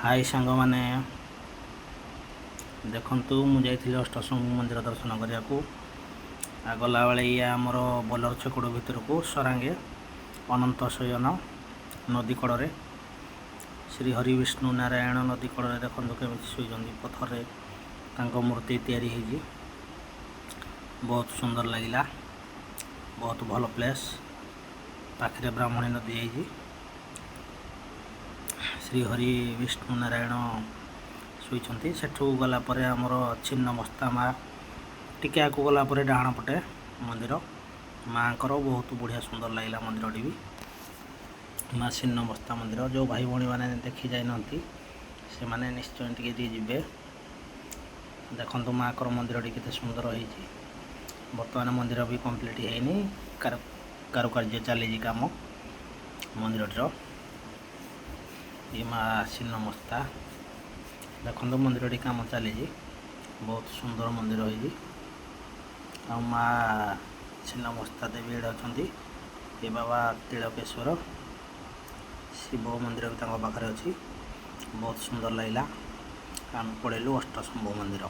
High ସାଙ୍ଗମାନେ, ଦେଖନ୍ତୁ ମୁଁ ଯାଇଥିଲି ଅଷ୍ଟଶମ୍ଭୁ ମନ୍ଦିର ଦର୍ଶନ କରିବାକୁ। ଗଲାବେଳେ ଇଏ ଆମର ବୋଲର ଛକଡ଼ ଭିତରକୁ ସରାଙ୍ଗେ ଅନନ୍ତ ଶୟନ ନଦୀ କଡ଼ରେ ଶ୍ରୀ ହରି ବିଷ୍ଣୁ ନାରାୟଣ ନଦୀ କଡ଼ରେ ଦେଖନ୍ତୁ କେମିତି ଶୋଇଛନ୍ତି ପଥରରେ ତାଙ୍କ ମୂର୍ତ୍ତି ତିଆରି ହେଇଛି। ବହୁତ ସୁନ୍ଦର ଲାଗିଲା, ବହୁତ ଭଲ ପ୍ଲେସ୍। ପାଖରେ ବ୍ରାହ୍ମଣୀ ନଦୀ ହେଇଛି। ଶ୍ରୀ ହରି ବିଷ୍ଣୁ ନାରାୟଣ ଶୋଇଛନ୍ତି। ସେଠୁ ଗଲା ପରେ ଆମର ଛିନ୍ନମସ୍ତା ମା, ଟିକେ ଆଗକୁ ଗଲା ପରେ ଡାହାଣ ପଟେ ମନ୍ଦିର ମାଆଙ୍କର ବହୁତ ବଢ଼ିଆ ସୁନ୍ଦର ଲାଗିଲା ମନ୍ଦିରଟି ବି। ମା ଛିନ୍ନମସ୍ତା ମନ୍ଦିର ଯେଉଁ ଭାଇ ଭଉଣୀମାନେ ଦେଖି ଯାଇନାହାନ୍ତି ସେମାନେ ନିଶ୍ଚୟ ଟିକେ ଯିବେ। ଦେଖନ୍ତୁ ମାଆଙ୍କର ମନ୍ଦିରଟି କେତେ ସୁନ୍ଦର ହେଇଛି। ବର୍ତ୍ତମାନ ମନ୍ଦିର ବି କମ୍ପ୍ଲିଟ୍ ହେଇନି, କାରୁକାର୍ଯ୍ୟ ଚାଲିଛି କାମ ମନ୍ଦିରଟିର। ଏ ମା ଛିନ୍ନମସ୍ତା, ଦେଖନ୍ତୁ ମନ୍ଦିରଟି କାମ ଚାଲିଛି, ବହୁତ ସୁନ୍ଦର ମନ୍ଦିର ହେଇଛି। ଆଉ ମା ଛିନ୍ନମସ୍ତା ଦେବୀ ଏଇଠି ଅଛନ୍ତି। ଏ ବାବା ତିଳକେଶ୍ୱର ଶିବ ମନ୍ଦିର ବି ତାଙ୍କ ପାଖରେ ଅଛି। ବହୁତ ସୁନ୍ଦର ଲାଗିଲା। ଆମେ ପଳେଇଲୁ ଅଷ୍ଟଶମ୍ଭୁ ମନ୍ଦିର।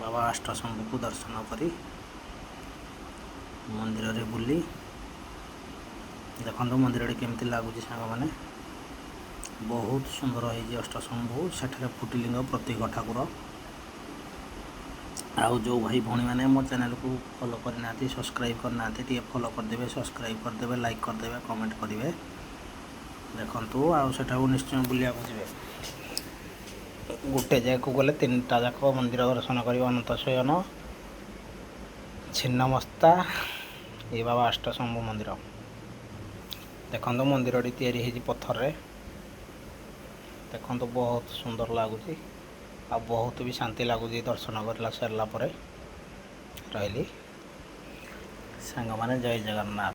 ବାବା ଅଷ୍ଟଶମ୍ଭୁକୁ ଦର୍ଶନ କରି ମନ୍ଦିରରେ ବୁଲି ଦେଖନ୍ତୁ ମନ୍ଦିରଟି କେମିତି ଲାଗୁଛି ସାଙ୍ଗମାନେ। ବହୁତ ସୁନ୍ଦର ହେଇଛି ଅଷ୍ଟଶମ୍ଭୁ। ସେଠାରେ ଫୁଟିଲିଙ୍ଗ ପ୍ରତ୍ୟେକ ଠାକୁର। ଆଉ ଯେଉଁ ଭାଇ ଭଉଣୀମାନେ ମୋ ଚ୍ୟାନେଲକୁ ଫଲୋ କରିନାହାନ୍ତି, ସବସ୍କ୍ରାଇବ୍ କରିନାହାନ୍ତି, ଟିକେ ଫଲୋ କରିଦେବେ, ସବସ୍କ୍ରାଇବ୍ କରିଦେବେ, ଲାଇକ୍ କରିଦେବେ, କମେଣ୍ଟ କରିବେ। ଦେଖନ୍ତୁ ଆଉ ସେଠାକୁ ନିଶ୍ଚୟ ବୁଲିବାକୁ ଯିବେ। ଗୋଟେ ଜାଗାକୁ ଗଲେ ତିନିଟା ଯାକ ମନ୍ଦିର ଦର୍ଶନ କରିବେ। ଅନନ୍ତ ଶୟନ, ଛିନ୍ନମସ୍ତା, ଏ ବାବା ଅଷ୍ଟଶମ୍ଭୁ ମନ୍ଦିର। ଦେଖନ୍ତୁ ମନ୍ଦିରଟି ତିଆରି ହେଇଛି ପଥରରେ। ଦେଖନ୍ତୁ ବହୁତ ସୁନ୍ଦର ଲାଗୁଛି ଆଉ ବହୁତ ବି ଶାନ୍ତି ଲାଗୁଛି ଦର୍ଶନ କରିଲା ସାରିଲା ପରେ। ରହିଲି ସାଙ୍ଗମାନେ, ଜୟ ଜଗନ୍ନାଥ।